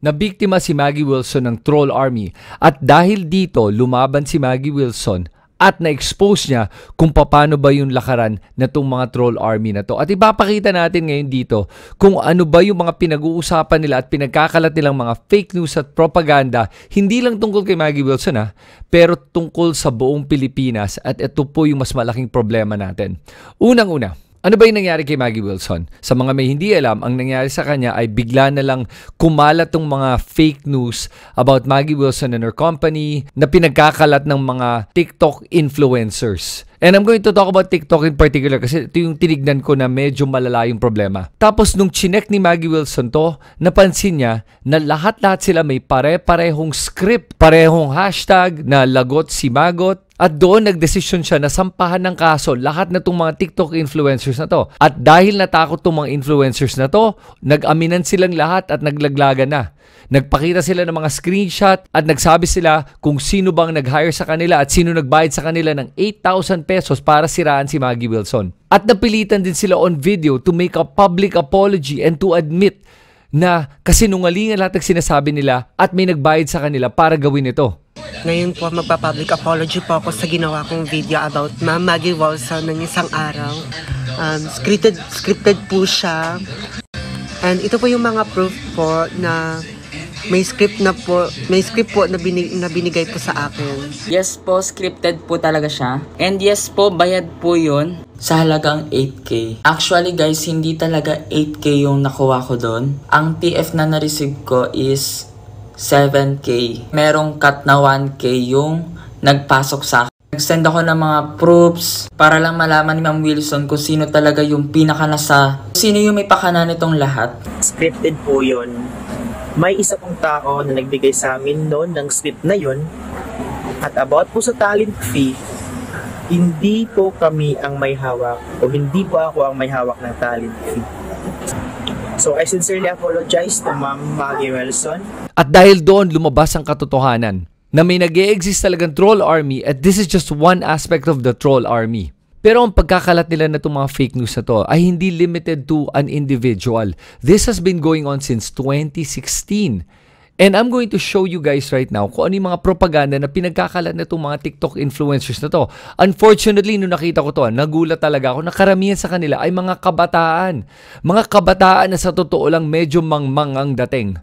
Nabiktima si Maggie Wilson ng troll army at dahil dito lumaban si Maggie Wilson at na-expose niya kung paano ba yung lakaran na itong mga troll army na to. At ipapakita natin ngayon dito kung ano ba yung mga pinag-uusapan nila at pinagkakalat nilang mga fake news at propaganda, hindi lang tungkol kay Maggie Wilson pero tungkol sa buong Pilipinas, at ito po yung mas malaking problema natin. Unang-una, ano ba yung nangyari kay Maggie Wilson? Sa mga may hindi alam, ang nangyari sa kanya ay bigla na lang kumalat tong mga fake news about Maggie Wilson and her company na pinagkakalat ng mga TikTok influencers. And I'm going to talk about TikTok in particular kasi ito yung tinignan ko na medyo malala yung problema. Tapos nung chinek ni Maggie Wilson to, napansin niya na lahat-lahat sila may pare-parehong script, parehong hashtag na lagot si Magot. At doon nagdesisyon siya na sampahan ng kaso lahat na itong mga TikTok influencers na to. At dahil natakot itong mga influencers na to, nag-aminan silang lahat at naglaglagan na. Nagpakita sila ng mga screenshot at nagsabi sila kung sino bang nag-hire sa kanila at sino nagbayad sa kanila ng 8,000 pesos para siraan si Maggie Wilson. At napilitan din sila on video to make a public apology and to admit na kasinungalingan lahat ng sinasabi nila at may nagbayad sa kanila para gawin ito. Ngayon po, magpa-public apology po ako sa ginawa kong video about Ma'am Maggie Wilson ng isang araw. Scripted po siya. And ito po yung mga proof po na may script po na binigay po sa akin. Yes po, scripted po talaga siya. And yes po, bayad po yun sa halagang 8K. Actually guys, hindi talaga 8K yung nakuha ko doon. Ang TF na na-receive ko is 7K. Merong cut na 1K yung nagpasok sa akin. Nag-send ako ng mga proofs para lang malaman ni Ma'am Wilson kung sino talaga yung sino yung may pakana nitong lahat. Scripted po yun. May isa pong tao na nagbigay sa amin noon ng script na yun. At about po sa talent fee, hindi po kami ang may hawak o hindi po ako ang may hawak ng talent fee. So I sincerely apologize to Ma'am Maggie Wilson. At dahil doon lumabas ang katotohanan na may nag-e-exist talagang troll army at this is just one aspect of the troll army. Pero ang pagkakalat nila na itong mga fake news na to ay hindi limited to an individual. This has been going on since 2016. And I'm going to show you guys right now kung ano yung mga propaganda na pinagkakalat na itong mga TikTok influencers na to. Unfortunately, nung nakita ko to, nagulat talaga ako na karamihan sa kanila ay mga kabataan. Mga kabataan na sa totoo lang medyo mangmang ang dating.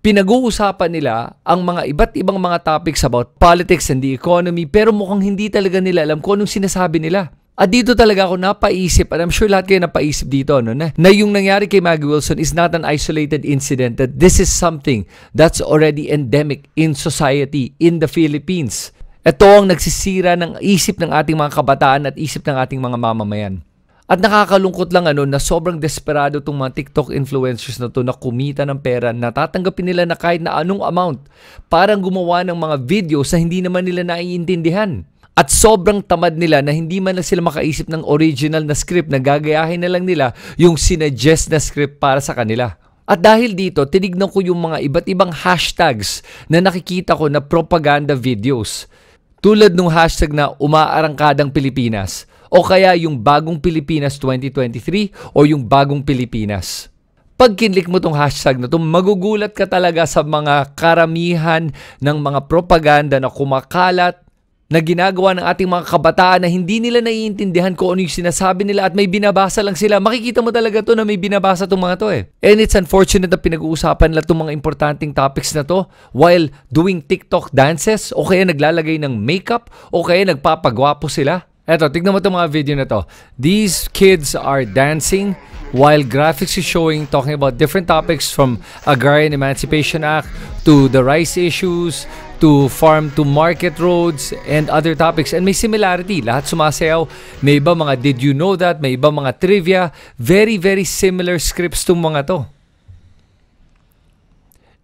Pinag-uusapan nila ang mga iba't ibang mga topics about politics and the economy pero mukhang hindi talaga nila alam kung anong sinasabi nila. At dito talaga ako napaisip, and I'm sure lahat kayo napaisip dito, na yung nangyari kay Maggie Wilson is not an isolated incident, that this is something that's already endemic in society in the Philippines. Ito ang nagsisira ng isip ng ating mga kabataan at isip ng ating mga mamamayan. At nakakalungkot lang na sobrang desperado itong mga TikTok influencers na to na kumita ng pera, natatanggapin nila na kahit na anong amount, parang gumawa ng mga videos na hindi naman nila naiintindihan. At sobrang tamad nila na hindi man lang sila makaisip ng original na script na gagayahin na lang nila yung sinuggest na script para sa kanila. At dahil dito, tinignan ko yung mga iba't ibang hashtags na nakikita ko na propaganda videos. Tulad ng hashtag na umaarangkadang Pilipinas o kaya yung Bagong Pilipinas 2023 o yung Bagong Pilipinas. Pag kinlik mo tong hashtag na to, magugulat ka talaga sa mga karamihan ng mga propaganda na kumakalat na ginagawa ng ating mga kabataan na hindi nila naiintindihan kung ano yung sinasabi nila at may binabasa lang sila. Makikita mo talaga to na may binabasa itong mga to And it's unfortunate na pinag-uusapan nila itong mga importanteng topics na to while doing TikTok dances o kaya naglalagay ng makeup o kaya nagpapagwapo sila. Eto, tignan mo itong mga video na to. These kids are dancing while graphics is showing, talking about different topics from Agrarian Emancipation Act to the rice issues, to farm to market roads and other topics. And may similarity. Lahat sumasayaw. May iba mga did you know that? May iba mga trivia. Very, very similar scripts tong mga to.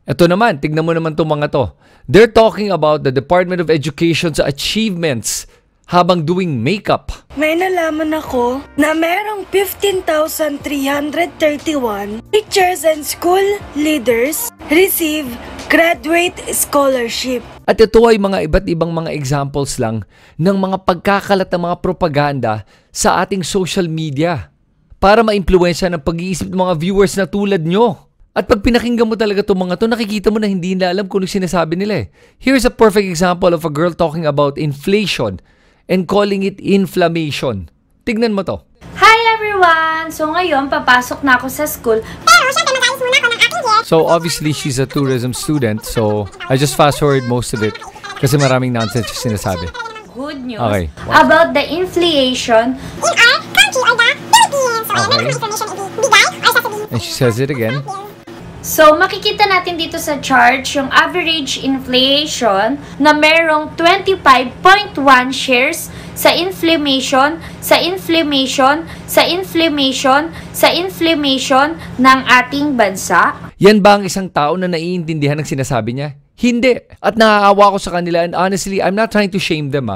Ito naman, tignan mo naman tong mga to. They're talking about the Department of Education's achievements habang doing makeup. May nalaman ako na merong 15,331 teachers and school leaders receive graduate scholarship. At ito ay mga iba't ibang mga examples lang ng mga pagkakalat ng mga propaganda sa ating social media para ma-impluwensya ng pag-iisip ng mga viewers na tulad nyo. At pag pinakinggan mo talaga itong mga to, nakikita mo na hindi nila alam kung ano sinasabi nila eh. Here's a perfect example of a girl talking about inflation and calling it inflammation. Tignan mo to. Hi everyone! So ngayon, papasok na ako sa school. Pero syempre mag-ayos muna ako ng aking hair. So obviously, she's a tourism student. So I just fast-forward most of it kasi maraming nonsense yung sinasabi. Good news Okay. about the inflation in our country or the Philippines. So, Okay. may information ibigay or sasabihin. And she says it again. So, makikita natin dito sa chart yung average inflation na merong 25.1 shares sa inflammation, sa inflammation, sa inflammation, sa inflammation ng ating bansa. Yan ba ang isang tao na naiintindihan ng sinasabi niya? Hindi. At naaawa ko sa kanila and honestly, I'm not trying to shame them.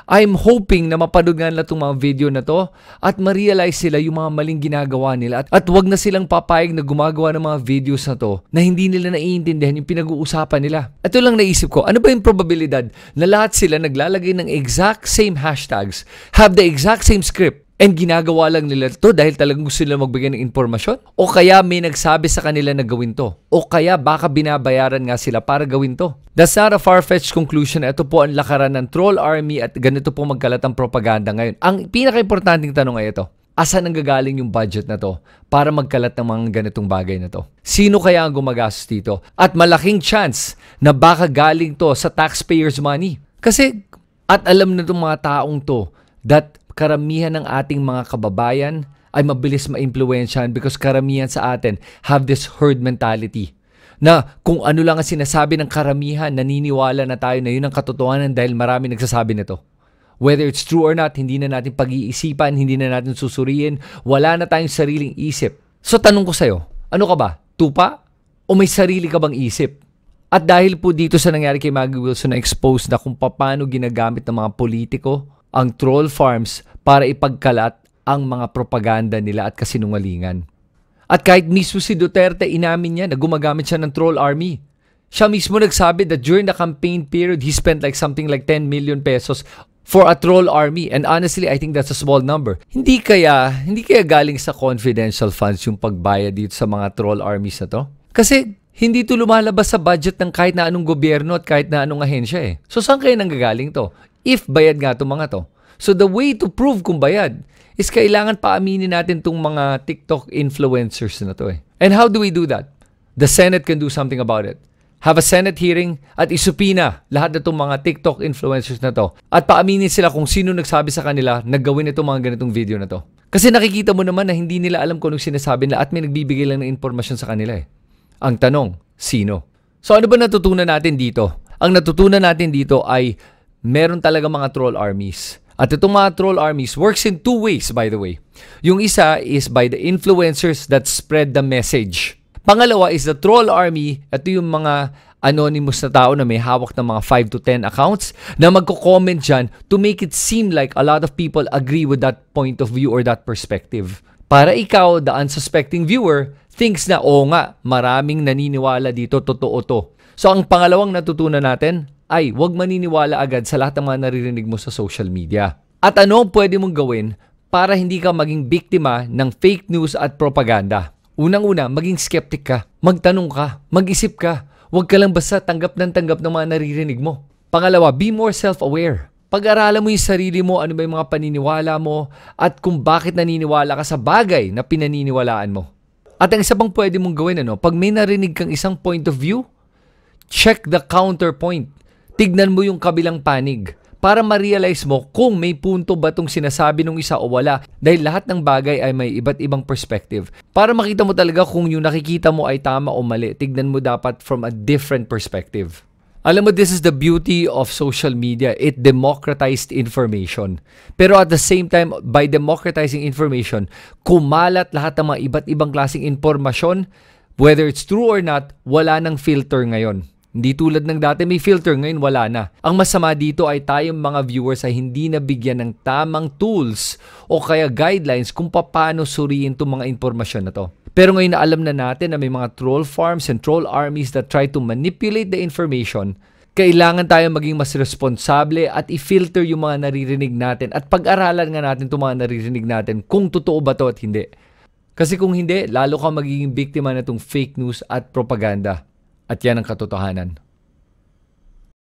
I'm hoping na mapanood nga nila itong mga video na to at ma-realize sila yung mga maling ginagawa nila at wag na silang papayag na gumagawa ng mga videos na to na hindi nila naiintindihan yung pinag-uusapan nila. Ito lang naisip ko, ano ba yung probabilidad na lahat sila naglalagay ng exact same hashtags, have the exact same script, and ginagawa lang nila to dahil talagang gusto nila magbigay ng impormasyon? O kaya may nagsabi sa kanila na gawin to? O kaya baka binabayaran nga sila para gawin to? That's not a far-fetched conclusion. Ito po ang lakaran ng troll army at ganito po magkalat ang propaganda ngayon. Ang pinaka-importanting tanong ay ito. Asan ang gagaling yung budget na to para magkalat ng mga ganitong bagay na to? Sino kaya ang gumagastos dito? At malaking chance na baka galing to sa taxpayers' money. Kasi, at alam na itong mga taong to that karamihan ng ating mga kababayan ay mabilis ma-impluwensyahan because karamihan sa atin have this herd mentality. Na kung ano lang ang sinasabi ng karamihan, naniniwala na tayo na yun ang katotohanan dahil marami nagsasabi nito. Whether it's true or not, hindi na natin pag-iisipan, hindi na natin susuriin, wala na tayong sariling isip. So tanong ko sa'yo, ano ka ba? Tupa? O may sarili ka bang isip? At dahil po dito sa nangyari kay Maggie Wilson na expose na kung paano ginagamit ng mga politiko ang troll farms para ipagkalat ang mga propaganda nila at kasinungalingan. At kahit mismo si Duterte, inamin niya na gumagamit siya ng troll army. Siya mismo nagsabi that during the campaign period, he spent like something like 10 million pesos for a troll army. And honestly, I think that's a small number. Hindi kaya galing sa confidential funds yung pagbayad dito sa mga troll armies na to? Kasi hindi to lumalabas sa budget ng kahit na anong gobyerno at kahit na anong ahensya eh. So saan kaya nanggagaling to? If bayad nga itong mga to. So the way to prove kung bayad is kailangan paaminin natin itong mga TikTok influencers na to eh. And how do we do that? The Senate can do something about it. Have a Senate hearing at isupina lahat na itong mga TikTok influencers na to. At paaminin sila kung sino nagsabi sa kanila na gawin itong mga ganitong video na to. Kasi nakikita mo naman na hindi nila alam kung anong sinasabi nila at may nagbibigay lang ng impormasyon sa kanila eh. Ang tanong, sino? So ano ba natutunan natin dito? Ang natutunan natin dito ay meron talaga mga troll armies. At itong mga troll armies works in two ways, by the way. Yung isa is by the influencers that spread the message. Pangalawa is the troll army. Ito yung mga anonymous na tao na may hawak ng mga 5 to 10 accounts na magko-comment dyan to make it seem like a lot of people agree with that point of view or that perspective. Para ikaw, the unsuspecting viewer, thinks na, oo nga, maraming naniniwala dito, totoo to. So ang pangalawang natutunan natin ay huwag maniniwala agad sa lahat ng mga naririnig mo sa social media. At ano ang pwede mong gawin para hindi ka maging biktima ng fake news at propaganda? Unang-una, maging skeptic ka. Magtanong ka. Mag-isip ka. Huwag ka lang basta tanggap ng mga naririnig mo. Pangalawa, be more self-aware. Pag-aralan mo yung sarili mo, ano ba yung mga paniniwala mo, at kung bakit naniniwala ka sa bagay na pinaniniwalaan mo. At ang isa pang pwede mong gawin, pag may narinig kang isang point of view, check the counterpoint. Tignan mo yung kabilang panig para ma-realize mo kung may punto ba itong sinasabi ng isa o wala dahil lahat ng bagay ay may iba't ibang perspective. Para makita mo talaga kung yung nakikita mo ay tama o mali, tignan mo dapat from a different perspective. Alam mo, this is the beauty of social media. It democratized information. Pero at the same time, by democratizing information, kumalat lahat ng mga iba't ibang klaseng informasyon, whether it's true or not, wala nang filter ngayon. Hindi tulad ng dati may filter, ngayon wala na. Ang masama dito ay tayong mga viewers ay hindi nabigyan ng tamang tools o kaya guidelines kung paano suriin itong mga impormasyon na to. Pero ngayon na alam na natin na may mga troll farms and troll armies that try to manipulate the information, kailangan tayo maging mas responsable at i-filter yung mga naririnig natin at pag-aralan nga natin itong mga naririnig natin kung totoo ba to at hindi. Kasi kung hindi, lalo ka magiging biktima na itong fake news at propaganda. At yan ang katotohanan.